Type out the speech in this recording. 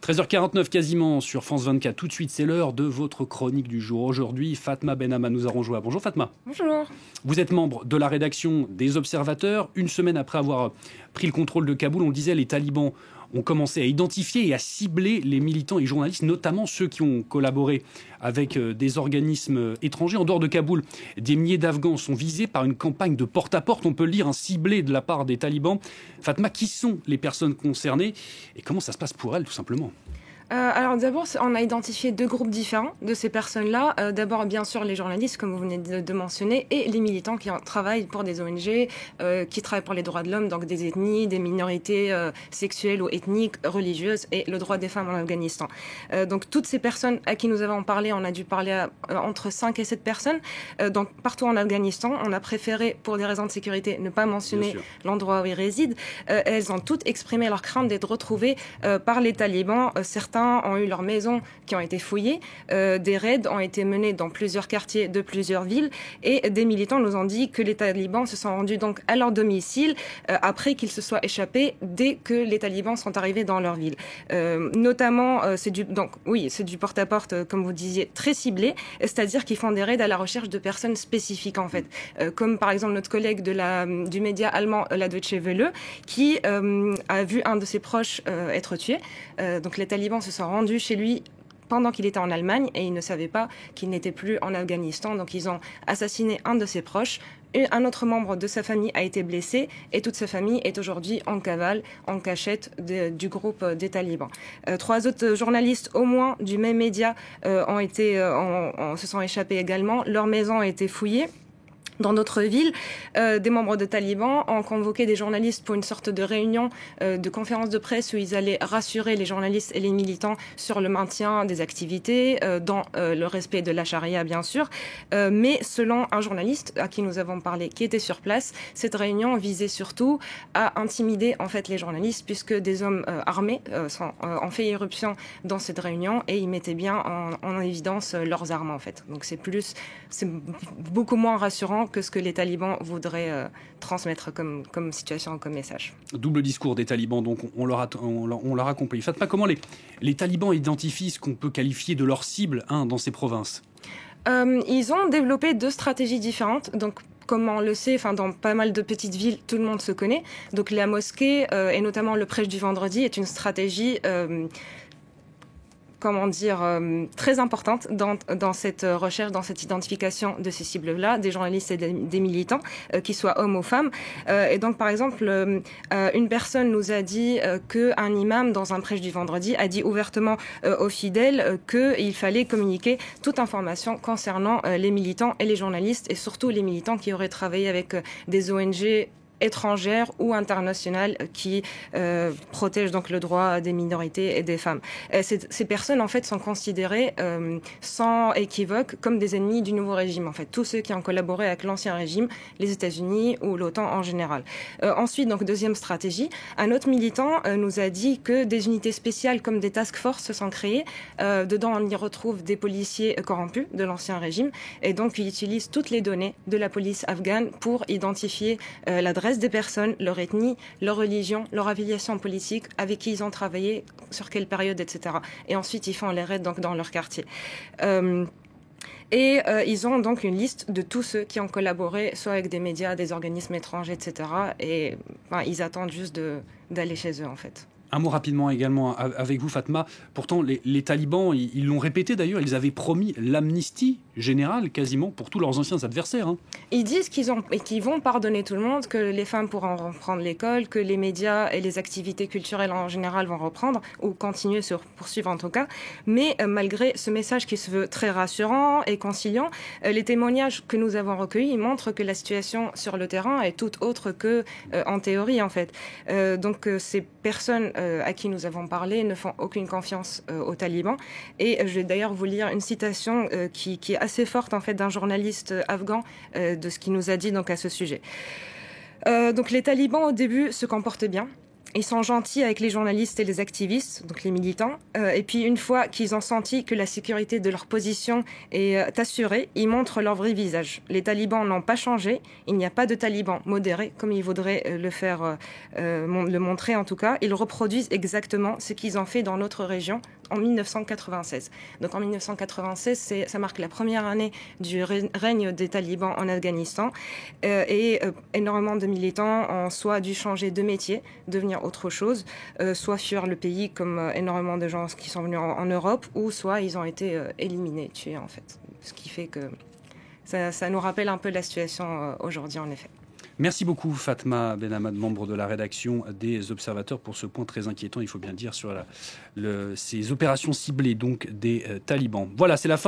13h49 quasiment sur France 24. Tout de suite, c'est l'heure de votre chronique du jour. Aujourd'hui, Fatma Benhamma nous a rejoint. Bonjour Fatma. Bonjour. Vous êtes membre de la rédaction des Observateurs. Une semaine après avoir pris le contrôle de Kaboul, on le disait, les talibans ont commencé à identifier et à cibler les militants et journalistes, notamment ceux qui ont collaboré avec des organismes étrangers. En dehors de Kaboul, des milliers d'Afghans sont visés par une campagne de porte-à-porte, on peut le lire, ciblée de la part des talibans. Fatma, qui sont les personnes concernées et comment ça se passe pour elles, tout simplement ? Alors d'abord, on a identifié deux groupes différents de ces personnes-là. D'abord, bien sûr, les journalistes, comme vous venez de mentionner, et les militants qui travaillent pour des ONG, qui travaillent pour les droits de l'homme, donc des ethnies, des minorités sexuelles ou ethniques, religieuses, et le droit des femmes en Afghanistan. Donc toutes ces personnes à qui nous avons parlé, on a dû parler à entre 5 et 7 personnes. Donc partout en Afghanistan, on a préféré, pour des raisons de sécurité, ne pas mentionner l'endroit où ils résident. Elles ont toutes exprimé leur crainte d'être retrouvées par les talibans. Certains ont eu leurs maisons qui ont été fouillées, des raids ont été menés dans plusieurs quartiers de plusieurs villes et des militants nous ont dit que les talibans se sont rendus donc à leur domicile après qu'ils se soient échappés dès que les talibans sont arrivés dans leur ville. Notamment, c'est du porte-à-porte, comme vous disiez, très ciblé, c'est-à-dire qu'ils font des raids à la recherche de personnes spécifiques en fait, comme par exemple notre collègue du média allemand La Deutsche Welle qui a vu un de ses proches être tué. Donc les talibans se sont rendus chez lui pendant qu'il était en Allemagne et ils ne savaient pas qu'il n'était plus en Afghanistan. Donc ils ont assassiné un de ses proches. Un autre membre de sa famille a été blessé et toute sa famille est aujourd'hui en cavale, en cachette du groupe des talibans. 3 autres journalistes, au moins du même média, se sont échappés également. Leur maison a été fouillée. Dans notre ville, des membres de talibans ont convoqué des journalistes pour une sorte de réunion, de conférence de presse où ils allaient rassurer les journalistes et les militants sur le maintien des activités, dans le respect de la charia bien sûr. Mais selon un journaliste à qui nous avons parlé, qui était sur place, cette réunion visait surtout à intimider en fait les journalistes puisque des hommes armés ont fait irruption dans cette réunion et ils mettaient bien en évidence leurs armes en fait. Donc c'est beaucoup moins rassurant que ce que les talibans voudraient transmettre comme situation, comme message. Double discours des talibans, donc on leur a compris. Fatma, comment les talibans identifient ce qu'on peut qualifier de leur cible dans ces provinces ? Ils ont développé 2 stratégies différentes. Donc, comme on le sait, dans pas mal de petites villes, tout le monde se connaît. Donc la mosquée, et notamment le prêche du vendredi, est une stratégie très importante dans cette recherche, dans cette identification de ces cibles-là, des journalistes et des militants, qu'ils soient hommes ou femmes. Et donc, par exemple, une personne nous a dit qu'un imam, dans un prêche du vendredi, a dit ouvertement aux fidèles qu'il fallait communiquer toute information concernant les militants et les journalistes, et surtout les militants qui auraient travaillé avec des ONG étrangères ou internationales qui protègent donc le droit des minorités et des femmes. Ces personnes en fait sont considérées sans équivoque comme des ennemis du nouveau régime en fait, tous ceux qui ont collaboré avec l'ancien régime, les États-Unis ou l'OTAN en général. Ensuite, donc deuxième stratégie, un autre militant nous a dit que des unités spéciales comme des task force se sont créées. Dedans, on y retrouve des policiers corrompus de l'ancien régime et donc ils utilisent toutes les données de la police afghane pour identifier l'adresse des personnes, leur ethnie, leur religion, leur affiliation politique, avec qui ils ont travaillé, sur quelle période, etc. Et ensuite, ils font les raids donc, dans leur quartier. Ils ont donc une liste de tous ceux qui ont collaboré, soit avec des médias, des organismes étrangers, etc. Et ils attendent juste d'aller chez eux, en fait. Un mot rapidement également avec vous, Fatma. Pourtant, les talibans, ils l'ont répété d'ailleurs, ils avaient promis l'amnistie générale quasiment pour tous leurs anciens adversaires. Ils disent qu'ils vont pardonner tout le monde, que les femmes pourront reprendre l'école, que les médias et les activités culturelles en général vont reprendre ou continuer, se poursuivre en tout cas. Mais malgré ce message qui se veut très rassurant et conciliant, les témoignages que nous avons recueillis montrent que la situation sur le terrain est toute autre que en théorie en fait. Donc ces personnes à qui nous avons parlé ne font aucune confiance aux talibans. Et je vais d'ailleurs vous lire une citation qui est assez forte en fait d'un journaliste afghan de ce qu'il nous a dit donc à ce sujet. Donc les talibans au début se comportent bien. Ils sont gentils avec les journalistes et les activistes, donc les militants. Et puis une fois qu'ils ont senti que la sécurité de leur position est assurée, ils montrent leur vrai visage. Les talibans n'ont pas changé. Il n'y a pas de talibans modérés, comme ils voudraient le montrer en tout cas. Ils reproduisent exactement ce qu'ils ont fait dans notre région en 1996. Donc en 1996, ça marque la première année du règne des talibans en Afghanistan. Énormément de militants ont soit dû changer de métier, devenir autre chose, soit fuir le pays comme énormément de gens qui sont venus en Europe, ou soit ils ont été éliminés, tués en fait. Ce qui fait que ça nous rappelle un peu la situation aujourd'hui en effet. Merci beaucoup Fatma Benhamad, membre de la rédaction des Observateurs, pour ce point très inquiétant, il faut bien dire, sur ces opérations ciblées donc des talibans. Voilà, c'est la fin.